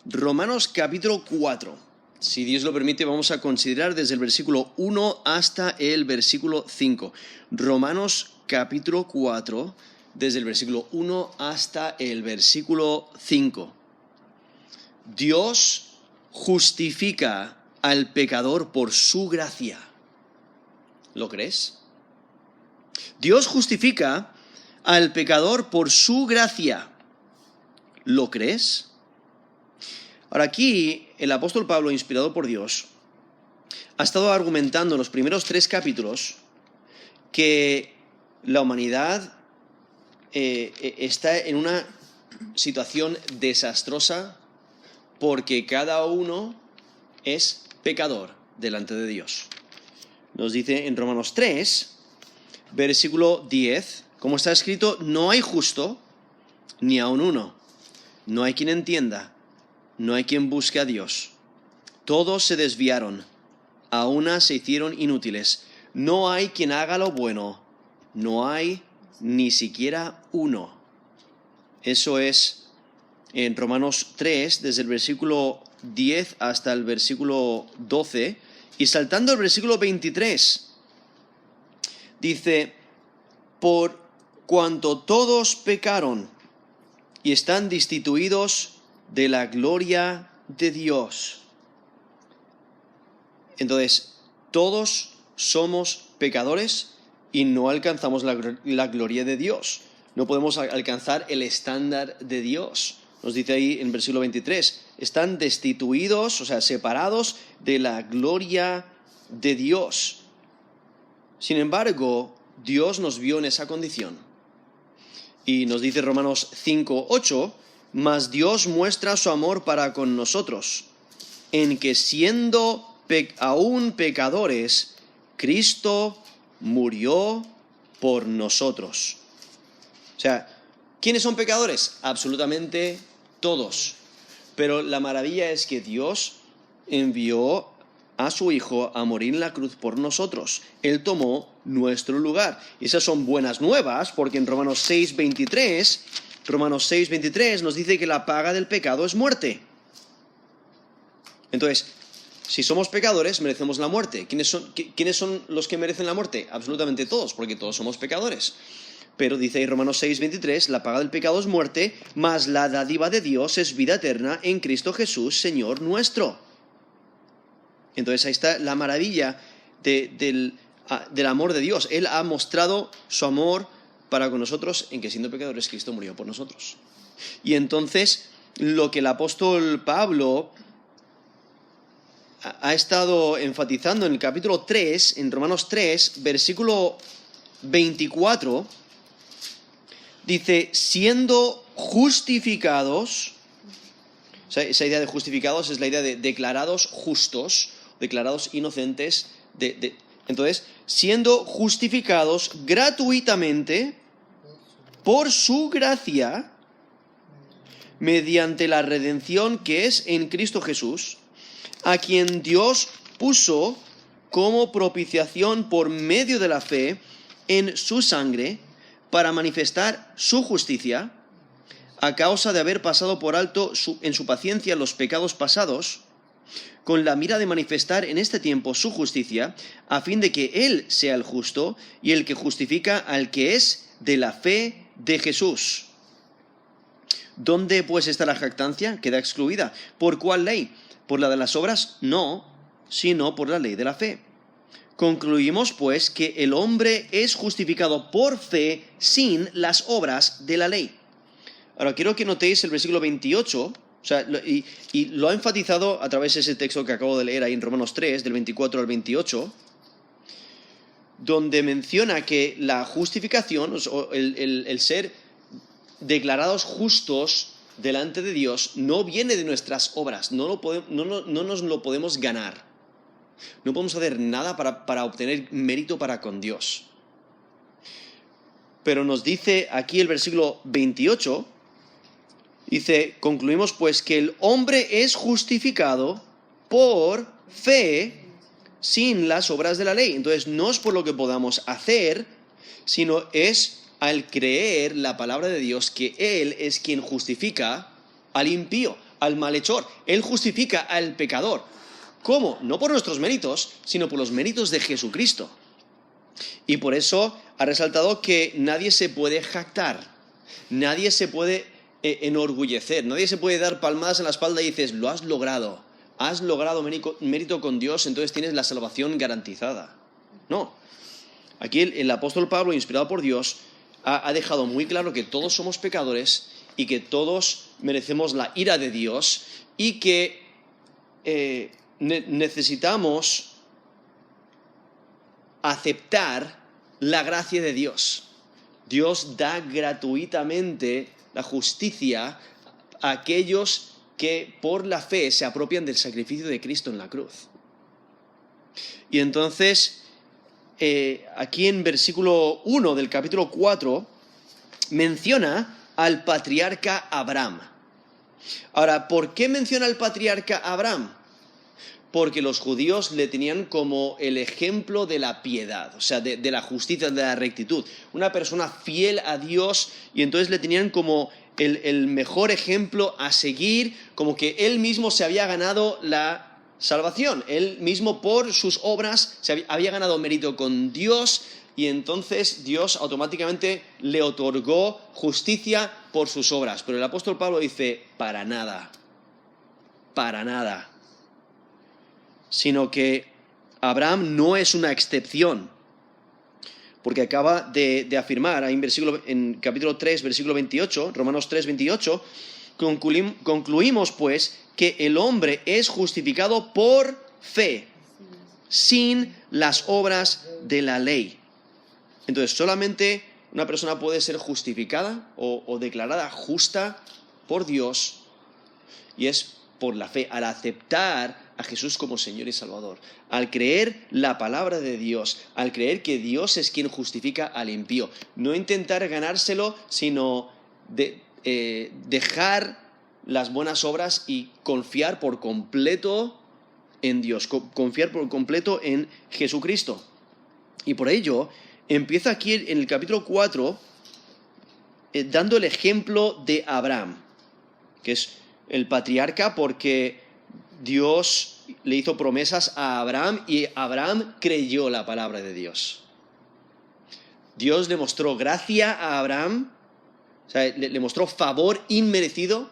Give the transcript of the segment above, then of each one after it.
Romanos capítulo 4. Si Dios lo permite, vamos a considerar desde el versículo 1 hasta el versículo 5. Romanos capítulo 4, desde el versículo 1 hasta el versículo 5. Dios justifica al pecador por su gracia. ¿Lo crees? Dios justifica al pecador por su gracia. ¿Lo crees? Ahora aquí el apóstol Pablo, inspirado por Dios, ha estado argumentando en los primeros 3 capítulos que la humanidad está en una situación desastrosa porque cada uno es pecador delante de Dios. Nos dice en Romanos 3, versículo 10, como está escrito, no hay justo ni aun uno, no hay quien entienda. No hay quien busque a Dios. Todos se desviaron, a una se hicieron inútiles. No hay quien haga lo bueno, no hay ni siquiera uno. Eso es en Romanos 3, desde el versículo 10 hasta el versículo 12. Y saltando al versículo 23, dice, por cuanto todos pecaron y están destituidos de la gloria de Dios. Entonces, todos somos pecadores y no alcanzamos la gloria de Dios. No podemos alcanzar el estándar de Dios. Nos dice ahí en versículo 23, están destituidos, o sea, separados de la gloria de Dios. Sin embargo, Dios nos vio en esa condición. Y nos dice Romanos 5:8, mas Dios muestra su amor para con nosotros, en que siendo aún pecadores, Cristo murió por nosotros. O sea, ¿quiénes son pecadores? Absolutamente todos. Pero la maravilla es que Dios envió a su Hijo a morir en la cruz por nosotros. Él tomó nuestro lugar. Y esas son buenas nuevas, porque en Romanos 6:23 nos dice que la paga del pecado es muerte. Entonces, si somos pecadores, merecemos la muerte. ¿Quiénes son los que merecen la muerte? Absolutamente todos, porque todos somos pecadores. Pero dice ahí Romanos 6:23, la paga del pecado es muerte, mas la dádiva de Dios es vida eterna en Cristo Jesús, Señor nuestro. Entonces ahí está la maravilla del amor de Dios. Él ha mostrado su amor para con nosotros en que siendo pecadores Cristo murió por nosotros. Y entonces lo que el apóstol Pablo ha estado enfatizando en el capítulo 3, en Romanos 3, versículo 24, dice, siendo justificados, o sea, esa idea de justificados es la idea de declarados justos, declarados inocentes, entonces, siendo justificados gratuitamente por su gracia, mediante la redención que es en Cristo Jesús, a quien Dios puso como propiciación por medio de la fe en su sangre, para manifestar su justicia, a causa de haber pasado por alto en su paciencia los pecados pasados, con la mira de manifestar en este tiempo su justicia, a fin de que Él sea el justo y el que justifica al que es de la fe de Jesús. ¿Dónde pues está la jactancia? Queda excluida. ¿Por cuál ley? ¿Por la de las obras? No, sino por la ley de la fe. Concluimos pues que el hombre es justificado por fe sin las obras de la ley. Ahora quiero que notéis el versículo 28, o sea, y lo ha enfatizado a través de ese texto que acabo de leer ahí en Romanos 3, del 24 al 28, donde menciona que la justificación, o el ser declarados justos delante de Dios, no viene de nuestras obras, no nos lo podemos ganar. No podemos hacer nada para obtener mérito para con Dios. Pero nos dice aquí el versículo 28, dice, concluimos pues que el hombre es justificado por fe sin las obras de la ley. Entonces no es por lo que podamos hacer, sino es al creer la palabra de Dios que Él es quien justifica al impío, al malhechor, Él justifica al pecador. ¿Cómo? No por nuestros méritos, sino por los méritos de Jesucristo. Y por eso ha resaltado que nadie se puede jactar, nadie se puede enorgullecer, nadie se puede dar palmadas en la espalda y dices, lo has logrado mérito con Dios, entonces tienes la salvación garantizada. No. Aquí el apóstol Pablo, inspirado por Dios, ha dejado muy claro que todos somos pecadores y que todos merecemos la ira de Dios y que necesitamos aceptar la gracia de Dios. Dios da gratuitamente la justicia a aquellos que por la fe se apropian del sacrificio de Cristo en la cruz. Y entonces, aquí en versículo 1 del capítulo 4, menciona al patriarca Abraham. Ahora, ¿por qué menciona al patriarca Abraham? Porque los judíos le tenían como el ejemplo de la piedad, o sea, de la justicia, de la rectitud. Una persona fiel a Dios, y entonces le tenían como el mejor ejemplo a seguir, como que él mismo se había ganado la salvación. Él mismo por sus obras había ganado mérito con Dios, y entonces Dios automáticamente le otorgó justicia por sus obras. Pero el apóstol Pablo dice, para nada, sino que Abraham no es una excepción, porque acaba de afirmar ahí en capítulo 3, versículo 28, Romanos 3, 28, concluimos pues que el hombre es justificado por fe, sin las obras de la ley. Entonces, solamente una persona puede ser justificada o declarada justa por Dios, y es por la fe, al aceptar a Jesús como Señor y Salvador, al creer la palabra de Dios, al creer que Dios es quien justifica al impío. No intentar ganárselo, sino dejar las buenas obras y confiar por completo en Dios, confiar por completo en Jesucristo. Y por ello, empieza aquí en el capítulo 4 dando el ejemplo de Abraham, que es el patriarca porque Dios le hizo promesas a Abraham y Abraham creyó la palabra de Dios. Dios le mostró gracia a Abraham, o sea, le mostró favor inmerecido,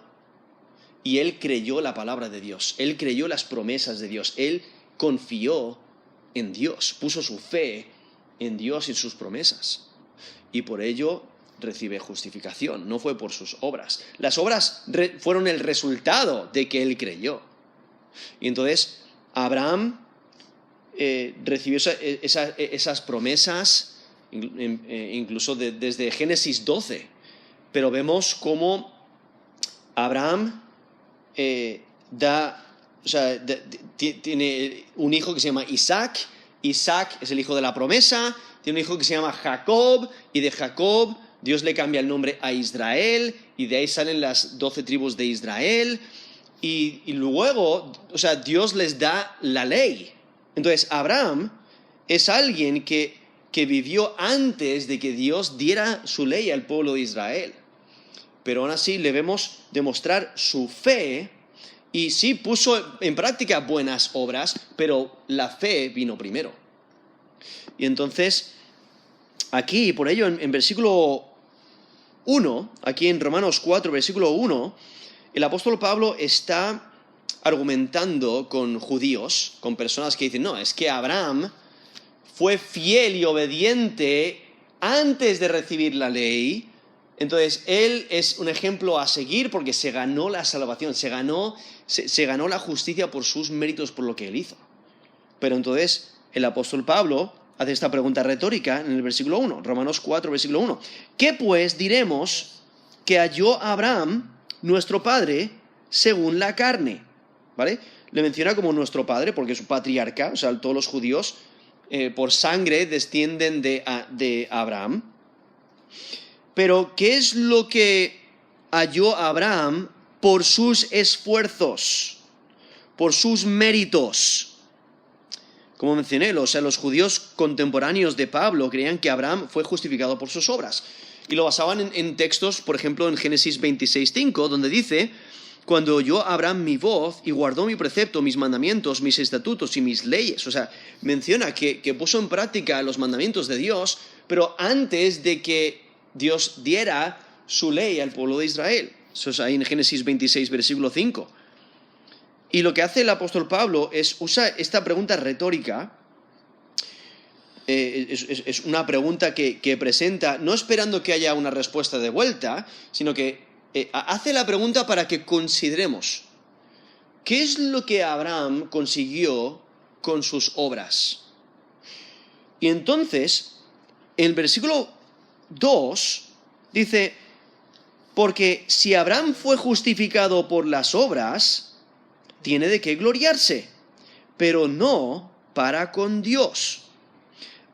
y él creyó la palabra de Dios. Él creyó las promesas de Dios. Él confió en Dios, puso su fe en Dios y en sus promesas. Y por ello recibe justificación, no fue por sus obras. Las obras fueron el resultado de que él creyó. Y entonces Abraham recibió esas promesas incluso desde Génesis 12. Pero vemos cómo Abraham tiene un hijo que se llama Isaac. Isaac es el hijo de la promesa. Tiene un hijo que se llama Jacob, y de Jacob Dios le cambia el nombre a Israel, y de ahí salen las 12 tribus de Israel. Y luego, Dios les da la ley. Entonces, Abraham es alguien que vivió antes de que Dios diera su ley al pueblo de Israel. Pero aún así le vemos demostrar su fe, y sí puso en práctica buenas obras, pero la fe vino primero. Y entonces, aquí, por ello, en versículo 1, aquí en Romanos 4, versículo 1, el apóstol Pablo está argumentando con judíos, con personas que dicen, no, es que Abraham fue fiel y obediente antes de recibir la ley, entonces él es un ejemplo a seguir porque se ganó la salvación, se ganó la justicia por sus méritos, por lo que él hizo. Pero entonces el apóstol Pablo hace esta pregunta retórica en el versículo 1, Romanos 4, versículo 1. ¿Qué pues diremos que halló Abraham, nuestro padre, según la carne? ¿Vale? Le menciona como nuestro padre porque es su patriarca, o sea, todos los judíos por sangre descienden de Abraham. Pero, ¿qué es lo que halló Abraham por sus esfuerzos, por sus méritos? Como mencioné, los judíos contemporáneos de Pablo creían que Abraham fue justificado por sus obras. Y lo basaban en textos, por ejemplo, en Génesis 26:5, donde dice, cuando oyó Abraham mi voz y guardó mi precepto, mis mandamientos, mis estatutos y mis leyes. O sea, menciona que puso en práctica los mandamientos de Dios, pero antes de que Dios diera su ley al pueblo de Israel. Eso es ahí en Génesis 26, versículo 5. Y lo que hace el apóstol Pablo es usa esta pregunta retórica. Es una pregunta que presenta, no esperando que haya una respuesta de vuelta, sino que hace la pregunta para que consideremos qué es lo que Abraham consiguió con sus obras. Y entonces, en el versículo 2 dice, porque si Abraham fue justificado por las obras, tiene de qué gloriarse, pero no para con Dios.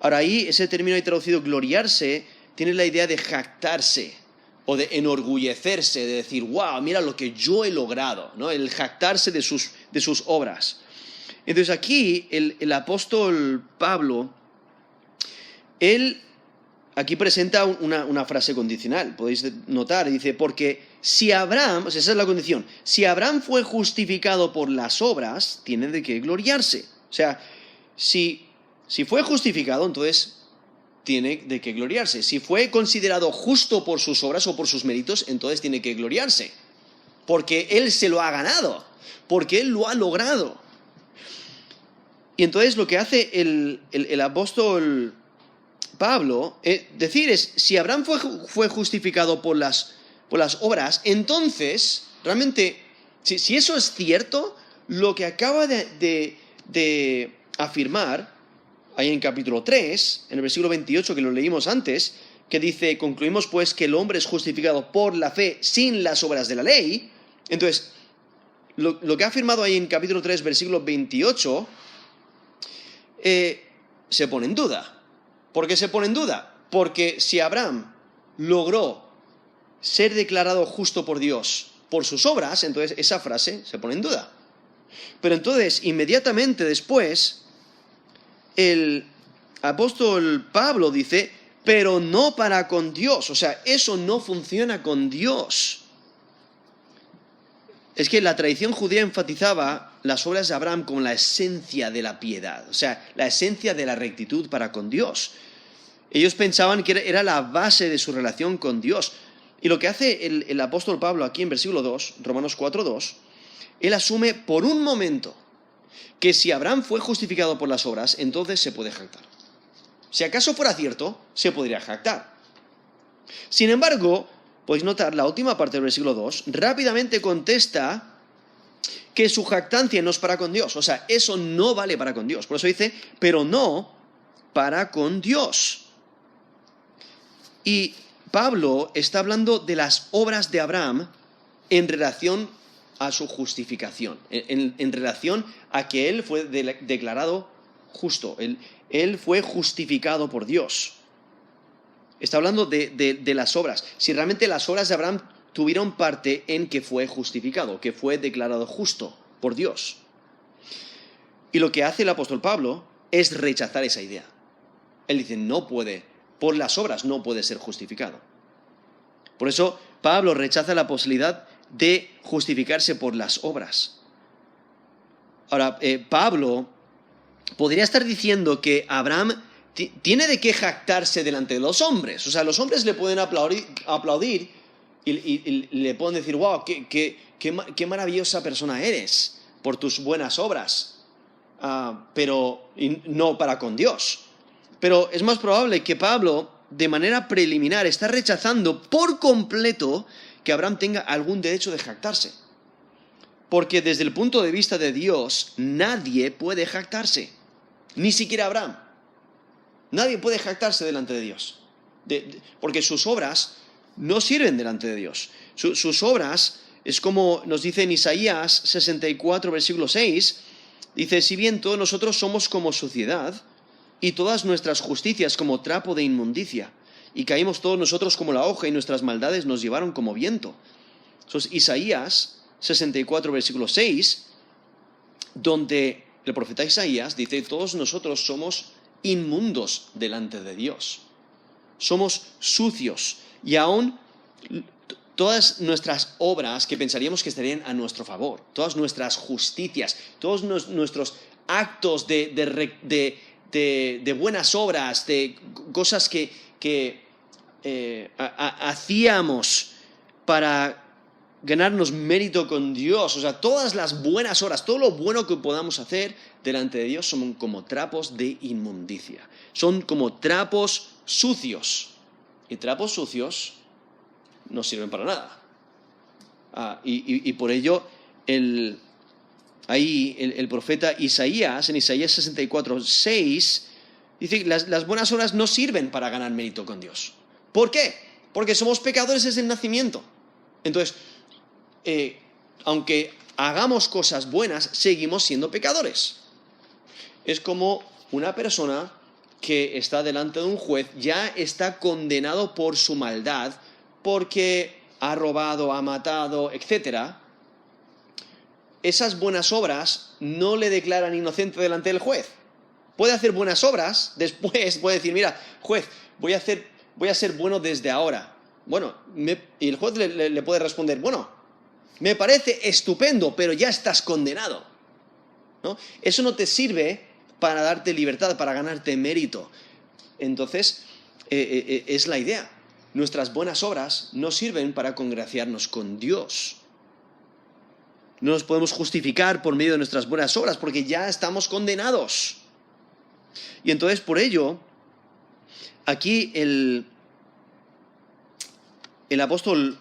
Ahora ahí, ese término ahí traducido, gloriarse, tiene la idea de jactarse o de enorgullecerse, de decir, wow, mira lo que yo he logrado, ¿no? El jactarse de sus obras. Entonces aquí el apóstol Pablo, él aquí presenta una frase condicional, podéis notar, dice, porque si Abraham, o sea, esa es la condición, si Abraham fue justificado por las obras, tiene de qué gloriarse. O sea, si fue justificado, entonces tiene de qué gloriarse. Si fue considerado justo por sus obras o por sus méritos, entonces tiene que gloriarse. Porque él se lo ha ganado, porque él lo ha logrado. Y entonces lo que hace el apóstol Pablo, decir es, si Abraham fue justificado por las obras, entonces, realmente, si eso es cierto, lo que acaba de afirmar, ahí en capítulo 3, en el versículo 28 que lo leímos antes, que dice, concluimos pues que el hombre es justificado por la fe sin las obras de la ley. Entonces, lo que ha afirmado ahí en capítulo 3, versículo 28, se pone en duda. ¿Por qué se pone en duda? Porque si Abraham logró ser declarado justo por Dios por sus obras, entonces esa frase se pone en duda. Pero entonces, inmediatamente después, el apóstol Pablo dice, pero no para con Dios. O sea, eso no funciona con Dios. Es que la tradición judía enfatizaba las obras de Abraham como la esencia de la piedad, o sea, la esencia de la rectitud para con Dios. Ellos pensaban que era la base de su relación con Dios. Y lo que hace el apóstol Pablo aquí en versículo 2, Romanos 4:2, él asume por un momento que si Abraham fue justificado por las obras, entonces se puede jactar. Si acaso fuera cierto, se podría jactar. Sin embargo, podéis notar la última parte del versículo 2, rápidamente contesta que su jactancia no es para con Dios. O sea, eso no vale para con Dios. Por eso dice, pero no para con Dios. Y Pablo está hablando de las obras de Abraham en relación a su justificación, en relación a que él fue declarado justo, él fue justificado por Dios. Está hablando de las obras. Si realmente las obras de Abraham tuvieron parte en que fue justificado, que fue declarado justo por Dios. Y lo que hace el apóstol Pablo es rechazar esa idea. Él dice, no puede, por las obras no puede ser justificado. Por eso Pablo rechaza la posibilidad de justificarse por las obras. Ahora, Pablo podría estar diciendo que Abraham tiene de qué jactarse delante de los hombres. O sea, los hombres le pueden aplaudir y le pueden decir, wow, qué maravillosa persona eres por tus buenas obras, pero no para con Dios. Pero es más probable que Pablo, de manera preliminar, está rechazando por completo que Abraham tenga algún derecho de jactarse. Porque desde el punto de vista de Dios, nadie puede jactarse. Ni siquiera Abraham. Nadie puede jactarse delante de Dios. Porque sus obras no sirven delante de Dios. Sus obras, es como nos dice en Isaías 64, versículo 6, dice, si bien todos nosotros somos como suciedad, y todas nuestras justicias como trapo de inmundicia, y caímos todos nosotros como la hoja, y nuestras maldades nos llevaron como viento. Eso es Isaías 64, versículo 6, donde el profeta Isaías dice, todos nosotros somos inmundos delante de Dios. Somos sucios, y aún todas nuestras obras que pensaríamos que estarían a nuestro favor, todas nuestras justicias, todos nuestros actos de buenas obras, de cosas que hacíamos para ganarnos mérito con Dios, o sea, todas las buenas obras, todo lo bueno que podamos hacer delante de Dios son como trapos de inmundicia, son como trapos sucios, y trapos sucios no sirven para nada. Y por ello el profeta Isaías, en Isaías 64:6, dice que las buenas obras no sirven para ganar mérito con Dios. ¿Por qué? Porque somos pecadores desde el nacimiento. Entonces, aunque hagamos cosas buenas, seguimos siendo pecadores. Es como una persona que está delante de un juez, ya está condenado por su maldad, porque ha robado, ha matado, etc. Esas buenas obras no le declaran inocente delante del juez. Puede hacer buenas obras, después puede decir, mira, juez, voy a ser bueno desde ahora. Bueno, y el juez le puede responder, bueno, me parece estupendo, pero ya estás condenado, ¿no? Eso no te sirve para darte libertad, para ganarte mérito. Entonces, es la idea. Nuestras buenas obras no sirven para congraciarnos con Dios. No nos podemos justificar por medio de nuestras buenas obras, porque ya estamos condenados. Y entonces, por ello, aquí el apóstol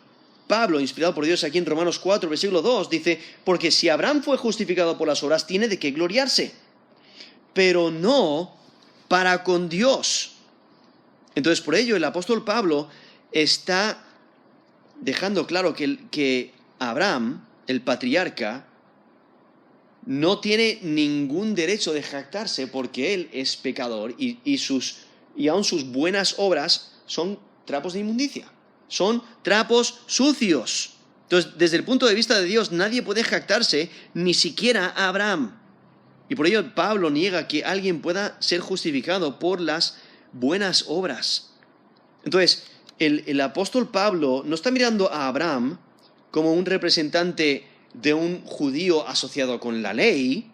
Pablo, inspirado por Dios aquí en Romanos 4, versículo 2, dice, porque si Abraham fue justificado por las obras, tiene de qué gloriarse, pero no para con Dios. Entonces, por ello, el apóstol Pablo está dejando claro que Abraham, el patriarca, no tiene ningún derecho de jactarse porque él es pecador y aun sus buenas obras son trapos de inmundicia, son trapos sucios. Entonces, desde el punto de vista de Dios, nadie puede jactarse, ni siquiera Abraham. Y por ello Pablo niega que alguien pueda ser justificado por las buenas obras. Entonces, el apóstol Pablo no está mirando a Abraham como un representante de un judío asociado con la ley,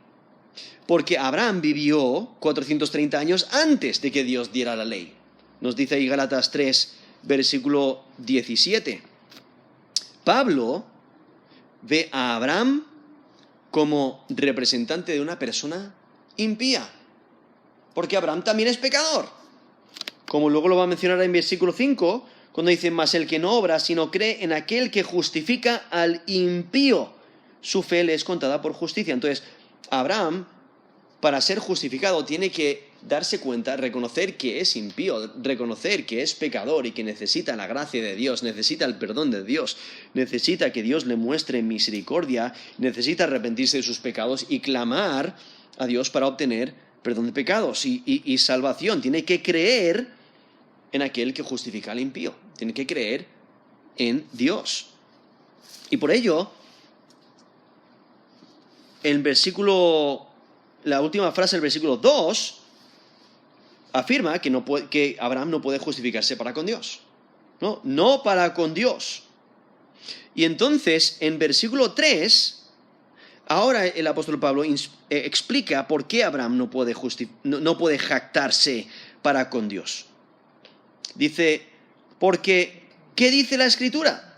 porque Abraham vivió 430 años antes de que Dios diera la ley. Nos dice ahí Gálatas 3, versículo 17. Pablo ve a Abraham como representante de una persona impía, porque Abraham también es pecador. Como luego lo va a mencionar en versículo 5, cuando dice, mas el que no obra, sino cree en aquel que justifica al impío, su fe le es contada por justicia. Entonces, Abraham, para ser justificado, tiene que darse cuenta, reconocer que es impío, reconocer que es pecador y que necesita la gracia de Dios, necesita el perdón de Dios, necesita que Dios le muestre misericordia, necesita arrepentirse de sus pecados y clamar a Dios para obtener perdón de pecados y salvación. Tiene que creer en aquel que justifica al impío, tiene que creer en Dios. Y por ello, la última frase del versículo 2 afirma que Abraham no puede justificarse para con Dios. No para con Dios. Y entonces, en versículo 3, ahora el apóstol Pablo explica por qué Abraham no puede jactarse para con Dios. Dice, porque, ¿qué dice la Escritura?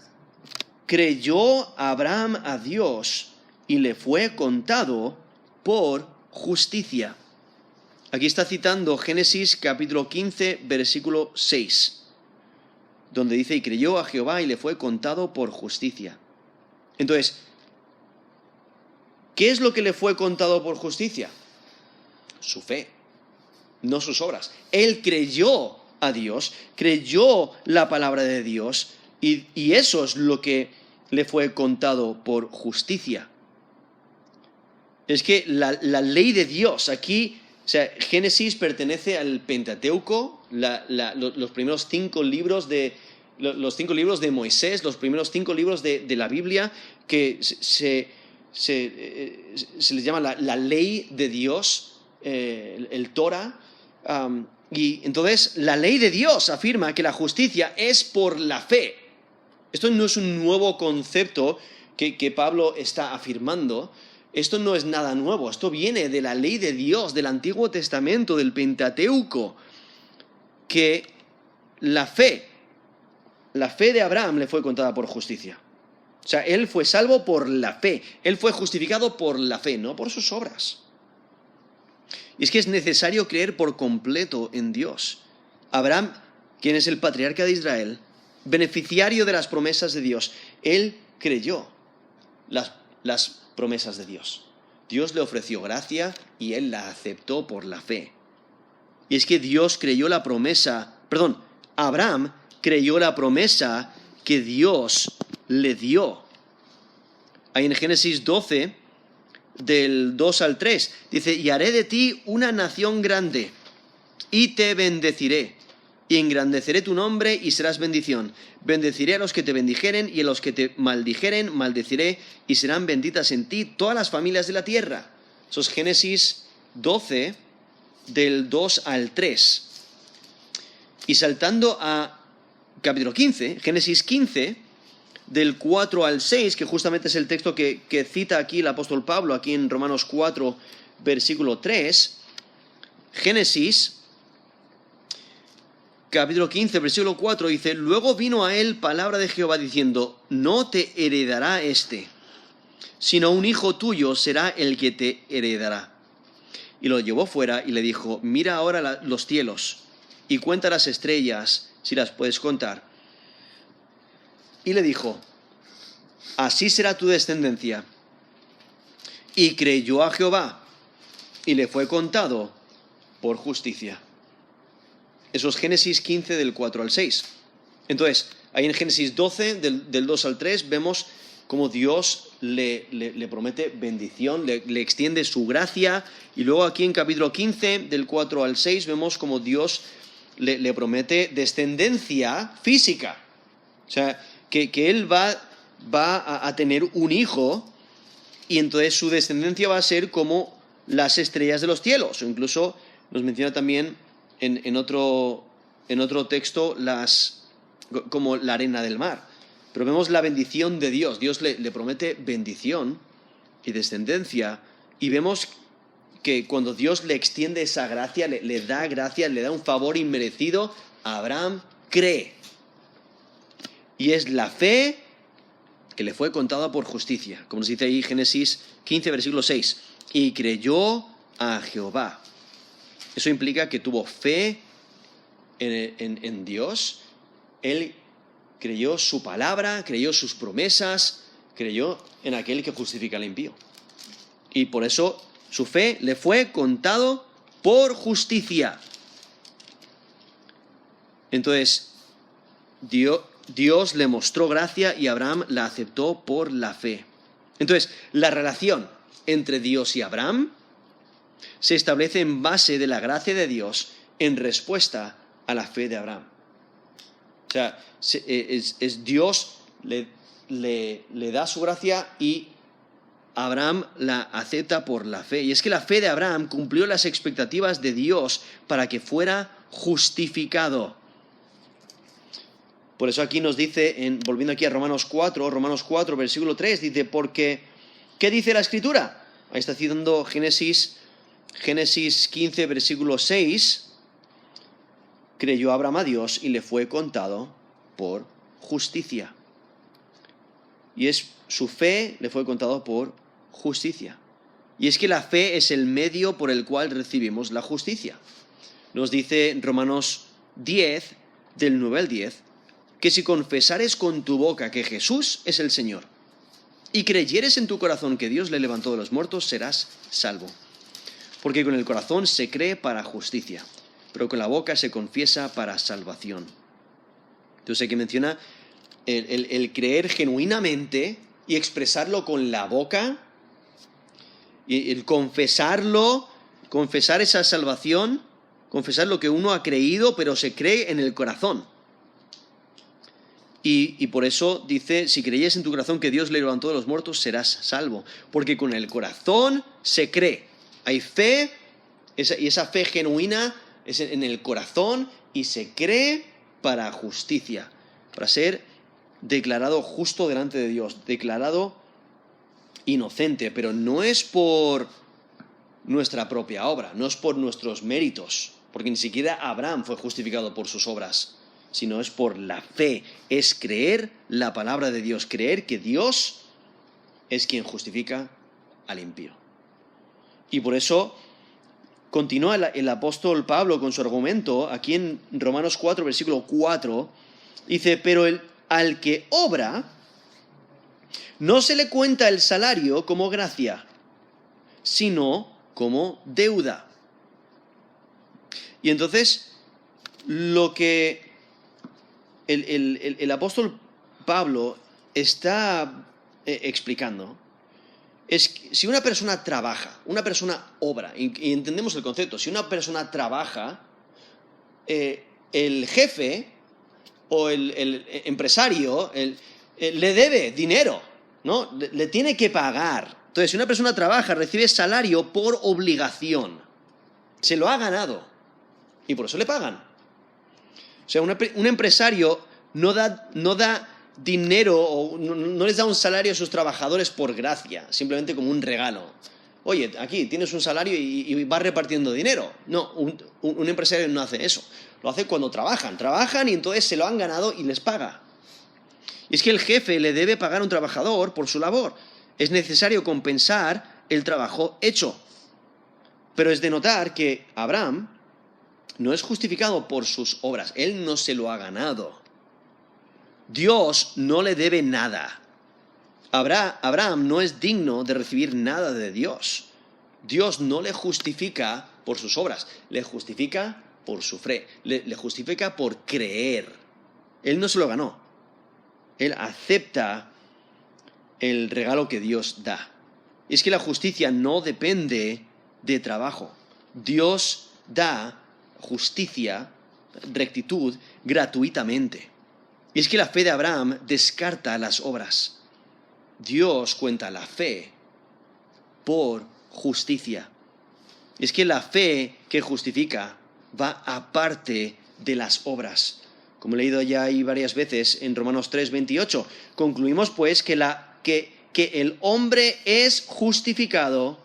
Creyó Abraham a Dios y le fue contado por justicia. Aquí está citando Génesis capítulo 15, versículo 6, donde dice, y creyó a Jehová y le fue contado por justicia. Entonces, ¿qué es lo que le fue contado por justicia? Su fe, no sus obras. Él creyó a Dios, creyó la palabra de Dios, y eso es lo que le fue contado por justicia. Es que la ley de Dios, aquí, o sea, Génesis pertenece al Pentateuco, los primeros 5 libros de Moisés, los primeros 5 libros de la Biblia, que se les llama la ley de Dios, el Torah. Y entonces la ley de Dios afirma que la justicia es por la fe. Esto no es un nuevo concepto que Pablo está afirmando. Esto no es nada nuevo. Esto viene de la ley de Dios, del Antiguo Testamento, del Pentateuco, que la fe de Abraham le fue contada por justicia. O sea, él fue salvo por la fe. Él fue justificado por la fe, no por sus obras. Y es que es necesario creer por completo en Dios. Abraham, quien es el patriarca de Israel, beneficiario de las promesas de Dios, él creyó las promesas de Dios. Dios le ofreció gracia y él la aceptó por la fe. Y es que Abraham creyó la promesa que Dios le dio. Ahí en Génesis 12, del 2 al 3, dice: y haré de ti una nación grande, y te bendeciré, y engrandeceré tu nombre, y serás bendición. Bendeciré a los que te bendijeren, y a los que te maldijeren, maldeciré, y serán benditas en ti todas las familias de la tierra. Eso es Génesis 12, del 2 al 3. Y saltando a capítulo 15, Génesis 15, del 4 al 6, que justamente es el texto que cita aquí el apóstol Pablo, aquí en Romanos 4, versículo 3. Génesis, capítulo 15, versículo 4, dice: luego vino a él palabra de Jehová diciendo: no te heredará sino un hijo tuyo será el que te heredará. Y lo llevó fuera y le dijo: mira ahora los cielos y cuenta las estrellas, si las puedes contar. Y le dijo: así será tu descendencia. Y creyó a Jehová, y le fue contado por justicia. Eso es Génesis 15, del 4 al 6. Entonces, ahí en Génesis 12, del 2 al 3, vemos cómo Dios le promete bendición, le extiende su gracia. Y luego aquí en capítulo 15, del 4 al 6, vemos cómo Dios le promete descendencia física. O sea, que él va a tener un hijo, y entonces su descendencia va a ser como las estrellas de los cielos. O incluso nos menciona también en otro texto como la arena del mar. Pero vemos la bendición de Dios. Dios le promete bendición y descendencia, y vemos que cuando Dios le extiende esa gracia, le da gracia, le da un favor inmerecido, Abraham cree. Y es la fe que le fue contada por justicia, como nos dice ahí Génesis 15, versículo 6. Y creyó a Jehová. Eso implica que tuvo fe en Dios. Él creyó su palabra, creyó sus promesas, creyó en aquel que justifica al impío. Y por eso su fe le fue contado por justicia. Entonces, Dios le mostró gracia y Abraham la aceptó por la fe. Entonces, la relación entre Dios y Abraham se establece en base de la gracia de Dios en respuesta a la fe de Abraham. O sea, es Dios le da su gracia y Abraham la acepta por la fe. Y es que la fe de Abraham cumplió las expectativas de Dios para que fuera justificado. Por eso aquí nos dice, volviendo aquí a Romanos 4, versículo 3, dice: porque, ¿qué dice la Escritura? Ahí está citando Génesis 15, versículo 6. Creyó Abraham a Dios y le fue contado por justicia. Y su fe le fue contado por justicia. Y es que la fe es el medio por el cual recibimos la justicia. Nos dice Romanos 10, del 9 al 10, que si confesares con tu boca que Jesús es el Señor y creyeres en tu corazón que Dios le levantó de los muertos, serás salvo. Porque con el corazón se cree para justicia, pero con la boca se confiesa para salvación. Entonces aquí menciona el creer genuinamente y expresarlo con la boca, y el confesar esa salvación, confesar lo que uno ha creído, pero se cree en el corazón. Y por eso dice: si creyes en tu corazón que Dios le levantó de los muertos, serás salvo. Porque con el corazón se cree. Hay fe, y esa fe genuina es en el corazón, y se cree para justicia, para ser declarado justo delante de Dios, declarado inocente, pero no es por nuestra propia obra, no es por nuestros méritos, porque ni siquiera Abraham fue justificado por sus obras, sino es por la fe, es creer la palabra de Dios, creer que Dios es quien justifica al impío. Y por eso continúa el apóstol Pablo con su argumento, aquí en Romanos 4, versículo 4, dice, pero al que obra, no se le cuenta el salario como gracia, sino como deuda. Y entonces, lo que el apóstol Pablo está explicando es que si una persona trabaja, una persona obra, y entendemos el concepto, si una persona trabaja, el jefe o el empresario le debe dinero, ¿no? Le tiene que pagar. Entonces, si una persona trabaja, recibe salario por obligación. Se lo ha ganado. Y por eso le pagan. O sea, un empresario no da dinero o no les da un salario a sus trabajadores por gracia, simplemente como un regalo. Oye, aquí tienes un salario y vas repartiendo dinero. No, un empresario no hace eso. Lo hace cuando trabajan y entonces se lo han ganado y les paga. Y es que el jefe le debe pagar a un trabajador por su labor. Es necesario compensar el trabajo hecho. Pero es de notar que Abraham no es justificado por sus obras. Él no se lo ha ganado. Dios no le debe nada. Abraham no es digno de recibir nada de Dios. Dios no le justifica por sus obras, le justifica por su fe, le justifica por creer. Él no se lo ganó. Él acepta el regalo que Dios da. Y es que la justicia no depende de trabajo. Dios da justicia, rectitud, gratuitamente. Y es que la fe de Abraham descarta las obras. Dios cuenta la fe por justicia. Y es que la fe que justifica va aparte de las obras. Como he leído ya ahí varias veces en Romanos 3, 28, concluimos pues que el hombre es justificado,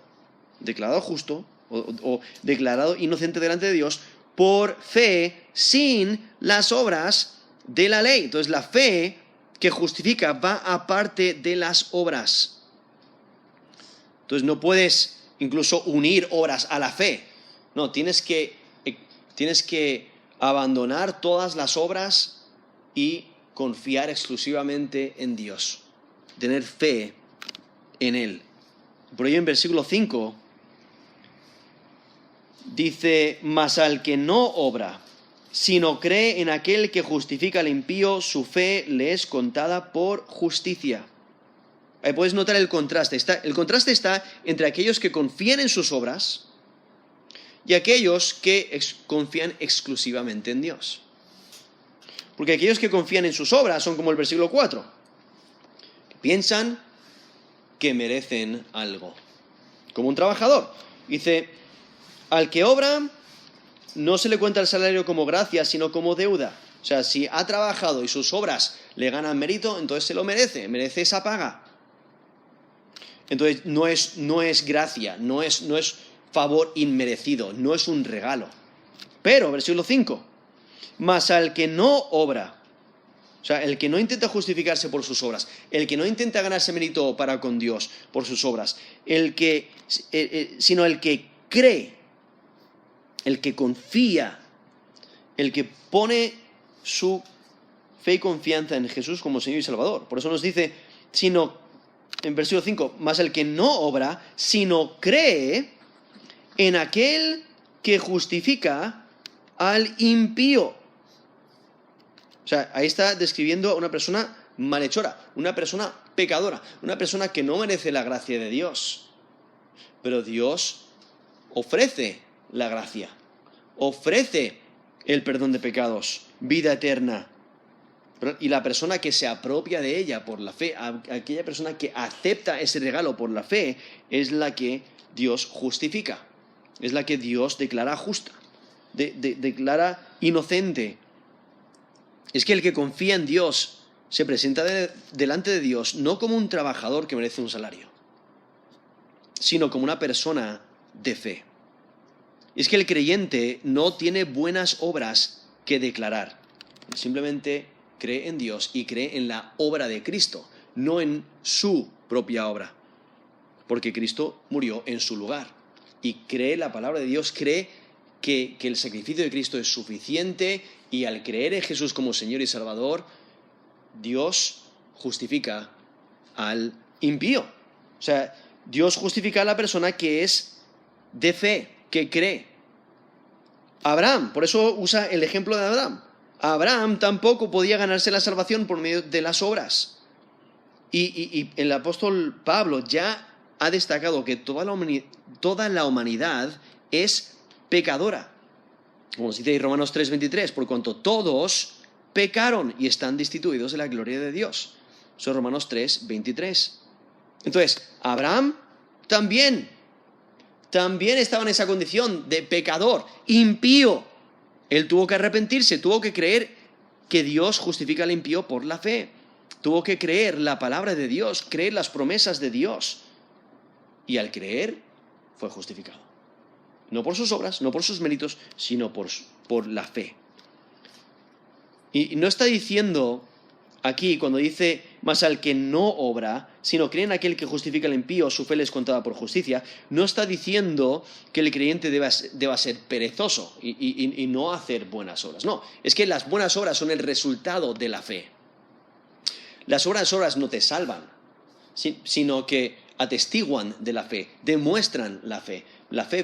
declarado justo o declarado inocente delante de Dios por fe sin las obras de la ley. Entonces la fe que justifica va aparte de las obras. Entonces no puedes incluso unir obras a la fe. No, tienes que abandonar todas las obras y confiar exclusivamente en Dios. Tener fe en Él. Por ello en versículo 5 dice, mas al que no obra, sino cree en aquel que justifica al impío, su fe le es contada por justicia. Ahí puedes notar el contraste. El contraste está entre aquellos que confían en sus obras y aquellos que confían exclusivamente en Dios. Porque aquellos que confían en sus obras son como el versículo 4, que piensan que merecen algo. Como un trabajador. Dice, al que obra no se le cuenta el salario como gracia, sino como deuda. O sea, si ha trabajado y sus obras le ganan mérito, entonces se lo merece esa paga. Entonces no es gracia, no es favor inmerecido, no es un regalo. Pero, versículo 5, mas al que no obra, o sea, el que no intenta justificarse por sus obras, el que no intenta ganarse mérito para con Dios por sus obras, sino el que cree, el que confía, el que pone su fe y confianza en Jesús como Señor y Salvador. Por eso nos dice, en versículo 5, más el que no obra, sino cree en aquel que justifica al impío. O sea, ahí está describiendo a una persona malhechora, una persona pecadora, una persona que no merece la gracia de Dios. Pero Dios ofrece la gracia, ofrece el perdón de pecados, vida eterna. Y la persona que se apropia de ella por la fe, aquella persona que acepta ese regalo por la fe, es la que Dios justifica, es la que Dios declara justa, declara inocente. Es que el que confía en Dios se presenta delante de Dios no como un trabajador que merece un salario, sino como una persona de fe. Es que el creyente no tiene buenas obras que declarar. Simplemente cree en Dios y cree en la obra de Cristo, no en su propia obra. Porque Cristo murió en su lugar. Y cree la palabra de Dios, cree que el sacrificio de Cristo es suficiente, y al creer en Jesús como Señor y Salvador, Dios justifica al impío. O sea, Dios justifica a la persona que es de fe, que cree. Abraham, por eso usa el ejemplo de Abraham. Abraham tampoco podía ganarse la salvación por medio de las obras. Y el apóstol Pablo ya ha destacado que toda la humanidad es pecadora. Como se dice en Romanos 3:23, por cuanto todos pecaron y están destituidos de la gloria de Dios. Eso es Romanos 3:23. Entonces, Abraham también estaba en esa condición de pecador, impío. Él tuvo que arrepentirse, tuvo que creer que Dios justifica al impío por la fe. Tuvo que creer la palabra de Dios, creer las promesas de Dios. Y al creer, fue justificado. No por sus obras, no por sus méritos, sino por la fe. Y no está diciendo aquí, cuando dice, más al que no obra, sino cree en aquel que justifica al impío, su fe le es contada por justicia, no está diciendo que el creyente deba ser perezoso y no hacer buenas obras. No, es que las buenas obras son el resultado de la fe. Las buenas obras no te salvan, sino que atestiguan de la fe, demuestran la fe. La fe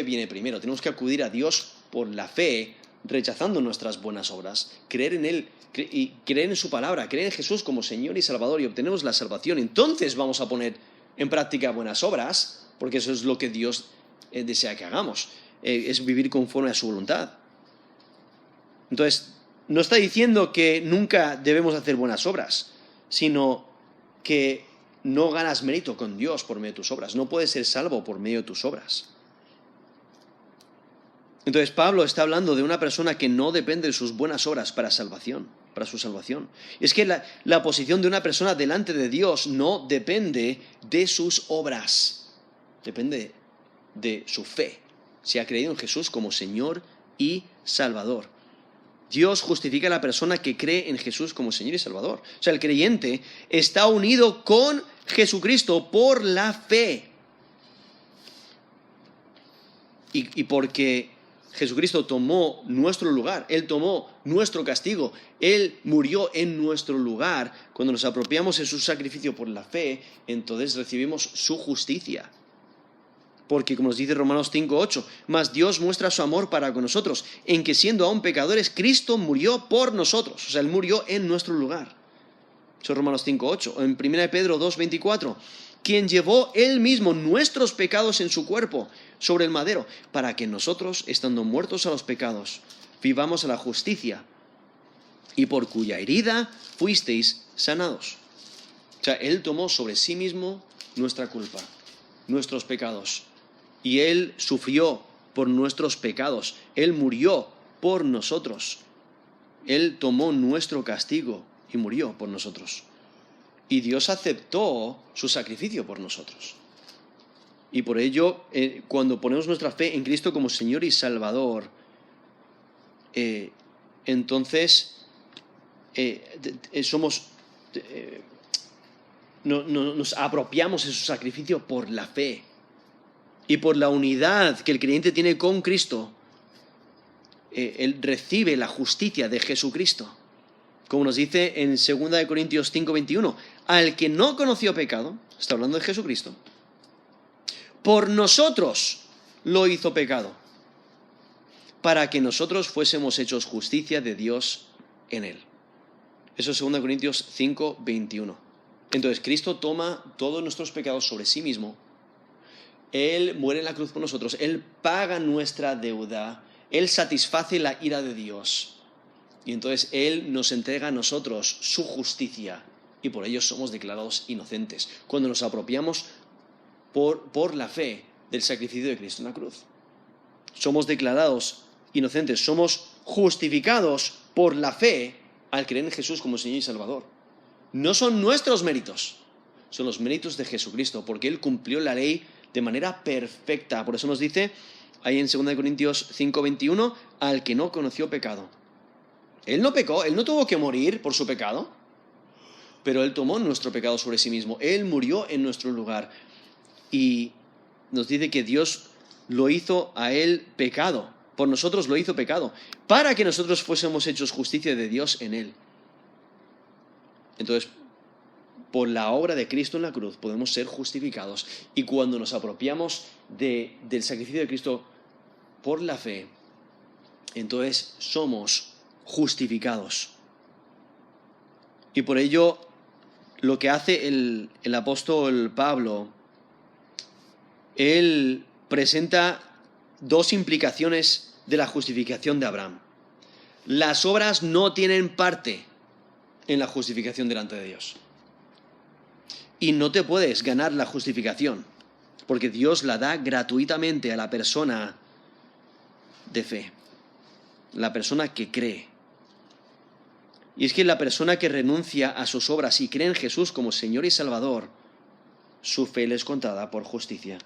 viene primero. Tenemos que acudir a Dios por la fe, rechazando nuestras buenas obras, creer en Él y creer en su palabra, creer en Jesús como Señor y Salvador, y obtenemos la salvación. Entonces vamos a poner en práctica buenas obras, porque eso es lo que Dios desea que hagamos, es vivir conforme a su voluntad. Entonces, no está diciendo que nunca debemos hacer buenas obras, sino que no ganas mérito con Dios por medio de tus obras. No puedes ser salvo por medio de tus obras. Entonces Pablo está hablando de una persona que no depende de sus buenas obras para su salvación. Y es que la posición de una persona delante de Dios no depende de sus obras, depende de su fe. Si ha creído en Jesús como Señor y Salvador. Dios justifica a la persona que cree en Jesús como Señor y Salvador. O sea, el creyente está unido con Jesucristo por la fe. Y porque Jesucristo tomó nuestro lugar, Él tomó nuestro castigo, Él murió en nuestro lugar. Cuando nos apropiamos de su sacrificio por la fe, entonces recibimos su justicia. Porque, como nos dice Romanos 5:8, mas Dios muestra su amor para con nosotros, en que siendo aún pecadores, Cristo murió por nosotros. O sea, Él murió en nuestro lugar. Eso es Romanos 5:8. En 1 Pedro 2:24, quien llevó Él mismo nuestros pecados en su cuerpo sobre el madero, para que nosotros, estando muertos a los pecados, vivamos a la justicia, y por cuya herida fuisteis sanados. O sea, Él tomó sobre sí mismo nuestra culpa, nuestros pecados. Y Él sufrió por nuestros pecados. Él murió por nosotros. Él tomó nuestro castigo y murió por nosotros. Y Dios aceptó su sacrificio por nosotros. Y por ello, cuando ponemos nuestra fe en Cristo como Señor y Salvador, entonces nos apropiamos de su sacrificio por la fe. Y por la unidad que el creyente tiene con Cristo, él recibe la justicia de Jesucristo. Como nos dice en 2 Corintios 5:21, al que no conoció pecado, está hablando de Jesucristo, por nosotros lo hizo pecado, para que nosotros fuésemos hechos justicia de Dios en él. Eso es 2 Corintios 5:21. Entonces Cristo toma todos nuestros pecados sobre sí mismo. Él muere en la cruz por nosotros, Él paga nuestra deuda, Él satisface la ira de Dios. Y entonces Él nos entrega a nosotros su justicia, y por ello somos declarados inocentes, cuando nos apropiamos por la fe del sacrificio de Cristo en la cruz. Somos declarados inocentes, somos justificados por la fe al creer en Jesús como Señor y Salvador. No son nuestros méritos, son los méritos de Jesucristo, porque Él cumplió la ley de manera perfecta. Por eso nos dice ahí en 2 Corintios 5:21, al que no conoció pecado. Él no pecó, Él no tuvo que morir por su pecado, pero Él tomó nuestro pecado sobre sí mismo. Él murió en nuestro lugar. Y nos dice que Dios lo hizo a Él pecado. Por nosotros lo hizo pecado, para que nosotros fuésemos hechos justicia de Dios en Él. Entonces, por la obra de Cristo en la cruz podemos ser justificados. Y cuando nos apropiamos del sacrificio de Cristo por la fe, entonces somos justificados. Y por ello, lo que hace el apóstol Pablo, él presenta dos implicaciones de la justificación de Abraham. Las obras no tienen parte en la justificación delante de Dios. Y no te puedes ganar la justificación, porque Dios la da gratuitamente a la persona de fe, la persona que cree. Y es que la persona que renuncia a sus obras y cree en Jesús como Señor y Salvador, su fe le es contada por justicia.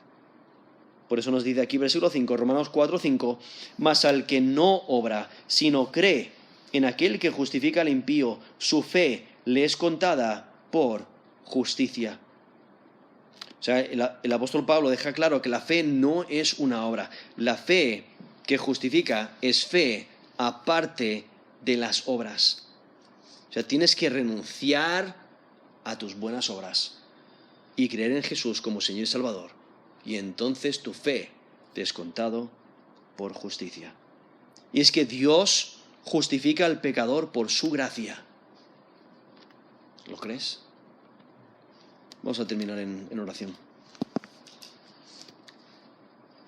Por eso nos dice aquí versículo 5, Romanos 4:5, mas al que no obra, sino cree en aquel que justifica al impío, su fe le es contada por justicia. O sea, el apóstol Pablo deja claro que la fe no es una obra. La fe que justifica es fe aparte de las obras. O sea, tienes que renunciar a tus buenas obras y creer en Jesús como Señor y Salvador. Y entonces tu fe te es contado por justicia. Y es que Dios justifica al pecador por su gracia. ¿Lo crees? Vamos a terminar en oración.